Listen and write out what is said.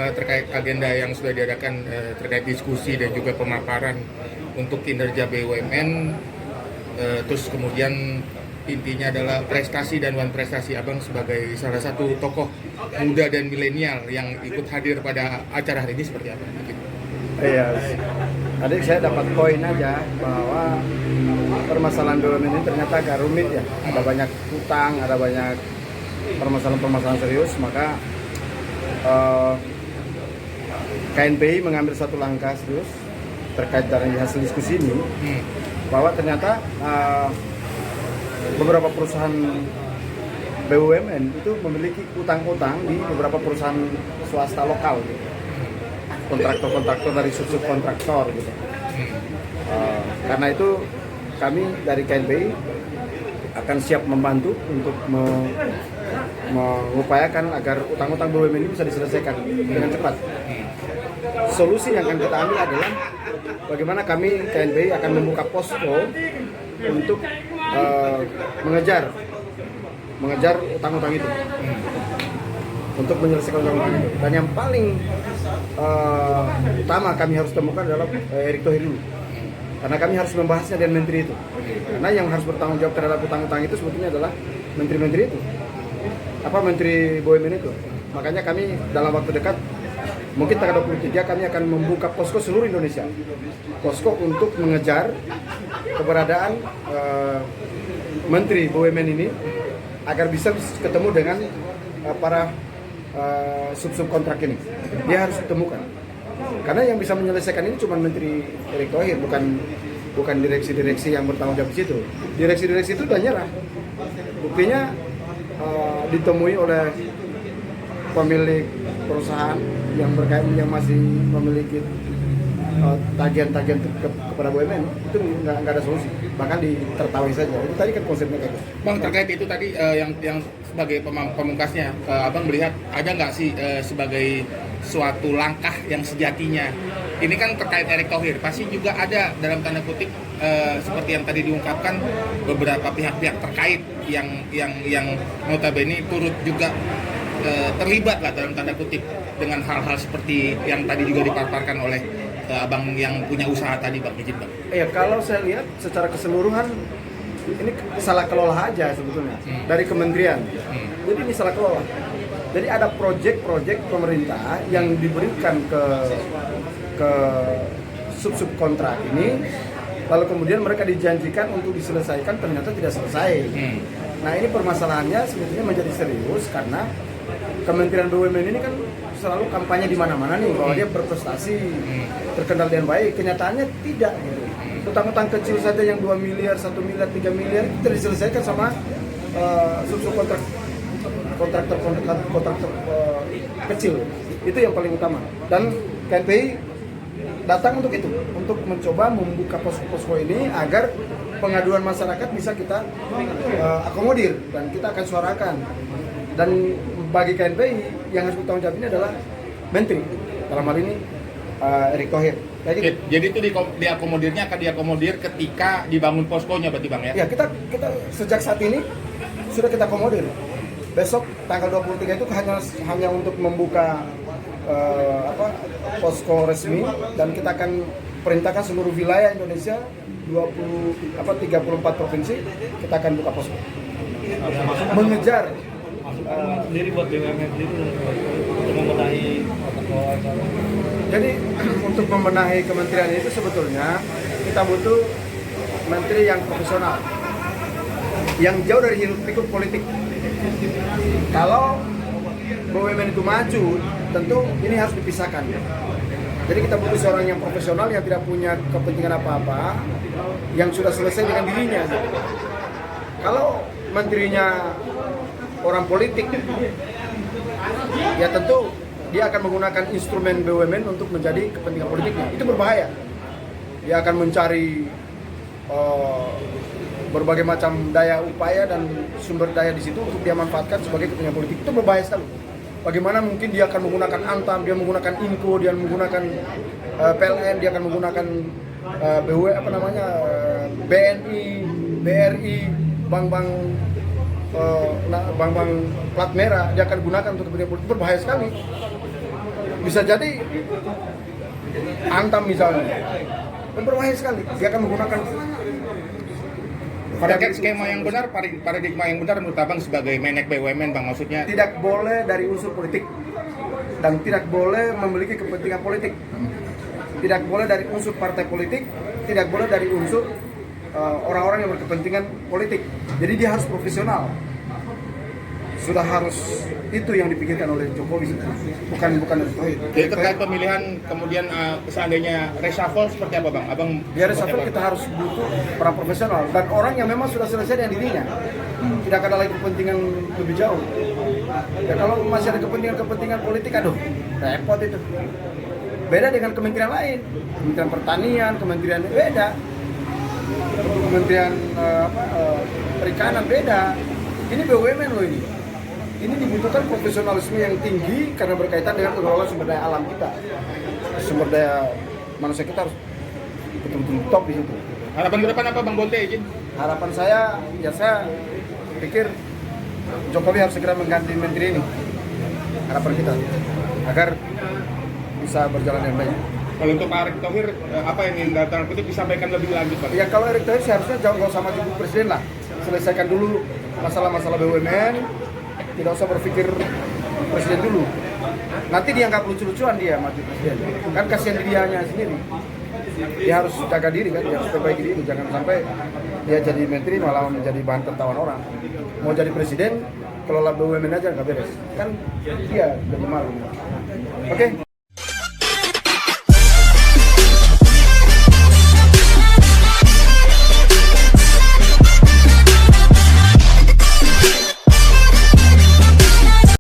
Terkait agenda yang sudah diadakan terkait diskusi dan juga pemaparan untuk kinerja BUMN, terus kemudian intinya adalah prestasi dan wan prestasi Abang sebagai salah satu tokoh muda dan milenial yang ikut hadir pada acara hari ini seperti apa? Iya, tadi saya dapat poin aja bahwa permasalahan BUMN ini ternyata agak rumit ya. Ada banyak hutang, ada banyak permasalahan-permasalahan serius, maka KNPI mengambil satu langkah serius terkait dari hasil diskusi ini, bahwa ternyata beberapa perusahaan BUMN itu memiliki utang-utang di beberapa perusahaan swasta lokal, gitu. Kontraktor-kontraktor dari subkontraktor gitu. Karena itu kami dari KNPI akan siap membantu untuk mengupayakan agar utang-utang BUMN ini bisa diselesaikan dengan cepat. Solusi yang akan kita ambil adalah bagaimana kami KNPI akan membuka posko untuk mengejar utang-utang itu, untuk menyelesaikan utang-utang itu. Dan yang paling utama kami harus temukan adalah Erick Thohir dulu, karena kami harus membahasnya dengan menteri itu. Karena yang harus bertanggung jawab terhadap utang-utang itu sebetulnya adalah menteri-menteri itu, menteri BUMN itu. Makanya kami dalam waktu dekat, mungkin tanggal 23, kami akan membuka posko seluruh Indonesia, posko untuk mengejar keberadaan menteri BUMN ini agar bisa ketemu dengan para subkontrak ini. Dia harus ditemukan, karena yang bisa menyelesaikan ini cuma Menteri Erick Thohir, bukan direksi-direksi yang bertanggung jawab di situ. Direksi-direksi itu udah nyerah. Buktinya ditemui oleh pemilik perusahaan yang masih memiliki tagihan-tagihan kepada BUMN, itu nggak ada solusi, bahkan ditertawai saja. Itu tadi kan konsepnya kayak gitu. Bang, terkait itu tadi yang sebagai pemungkasnya, Abang melihat ada nggak sih sebagai suatu langkah yang sejatinya? Ini kan terkait Erick Thohir, pasti juga ada dalam tanda kutip seperti yang tadi diungkapkan beberapa pihak-pihak terkait yang notabene turut juga terlibat lah dalam tanda kutip dengan hal-hal seperti yang tadi juga dipaparkan oleh Abang yang punya usaha tadi, Bang. Izin, Bang. Iya, kalau saya lihat secara keseluruhan ini salah kelola aja sebetulnya dari kementerian. Jadi ini salah kelola. Jadi ada proyek-proyek pemerintah yang diberikan ke subkontrak ini, lalu kemudian mereka dijanjikan untuk diselesaikan, ternyata tidak selesai. Nah, ini permasalahannya sebetulnya menjadi serius karena Kementerian BUMN ini kan selalu kampanye di mana-mana nih bahwa dia berprestasi, terkendali dengan baik. Kenyataannya tidak gitu. Utang-utang kecil saja yang 2 miliar, 1 miliar, 3 miliar itu diselesaikan sama kontraktor kecil. Itu yang paling utama. Dan KNPI datang untuk itu, untuk mencoba membuka posko-posko ini agar pengaduan masyarakat bisa kita akomodir dan kita akan suarakan. Dan bagi KNPI yang harus bertanggung jawab ini adalah menteri, dalam hal ini Erick Thohir. Gitu. Jadi itu diakomodirnya akan diakomodir ketika dibangun poskonya, berarti, Bang, ya? Ya, kita sejak saat ini sudah kita akomodir. Besok tanggal 23 itu hanya untuk membuka posko resmi, dan kita akan perintahkan seluruh wilayah Indonesia 34 provinsi kita akan buka posko. Mengejar sendiri buat BUMN sendiri untuk membenahi Jadi untuk membenahi kementerian itu sebetulnya kita butuh menteri yang profesional, yang jauh dari hiruk-pikuk politik. Kalau BUMN itu maju, tentu ini harus dipisahkan. Jadi kita butuh seorang yang profesional, yang tidak punya kepentingan apa-apa, yang sudah selesai dengan dirinya. Kalau menterinya orang politik, ya tentu dia akan menggunakan instrumen BUMN untuk menjadi kepentingan politiknya. Itu berbahaya. Dia akan mencari berbagai macam daya upaya dan sumber daya di situ untuk dia manfaatkan sebagai kepentingan politik. Itu berbahaya sekali. Bagaimana mungkin dia akan menggunakan Antam, dia menggunakan Inco, dia menggunakan PLN, dia akan menggunakan BNI, BRI, bank-bank plat merah, dia akan gunakan untuk kepentingan politik. Berbahaya sekali. Bisa jadi Antam misalnya, kan berbahaya sekali. Dia akan menggunakan Terkait skema yang benar, paradigma yang benar menurut Abang sebagai Menek BUMN, Bang, maksudnya tidak boleh dari unsur politik dan tidak boleh memiliki kepentingan politik, tidak boleh dari unsur partai politik, tidak boleh dari unsur orang-orang yang berkepentingan politik. Jadi dia harus profesional. Sudah harus itu yang dipikirkan oleh Jokowi, bukan Erick jadi terkait pemilihan kemudian seandainya reshuffle seperti apa, Bang? Abang Biar reshuffle kita harus butuh orang profesional dan orang yang memang sudah selesai dengan dirinya. Tidak ada lagi kepentingan lebih jauh. Ya, kalau masih ada kepentingan politik, aduh, repot itu. Beda dengan kementerian lain, Kementerian Pertanian, kementerian beda, Kementerian Perikanan beda. Ini BUMN loh ini. Ini dibutuhkan profesionalisme yang tinggi karena berkaitan dengan pengelolaan sumber daya alam kita. Sumber daya manusia kita harus betul-betul top di situ. harapan ke depan apa, Bang Bonte, izin? Harapan saya pikir Jokowi harus segera mengganti menteri ini. Harapan kita agar bisa berjalan dengan baik. Kalau untuk Pak Erick Thohir, apa yang ingin dalam kutip disampaikan lebih lanjut, Bang? Ya kalau Erick Thohir seharusnya jangan sama juga presiden lah. Selesaikan dulu masalah-masalah BUMN. Tidak usah berpikir presiden dulu. Nanti dianggap lucu-lucuan dia maju presiden. Kan kasihan dianya sendiri. Dia harus jaga diri kan, dia harus perbaiki diri. Jangan sampai dia jadi menteri malah menjadi bahan tertawan orang. Mau jadi presiden, kelola BUMN aja nggak beres. Kan dia jadi malu. Oke?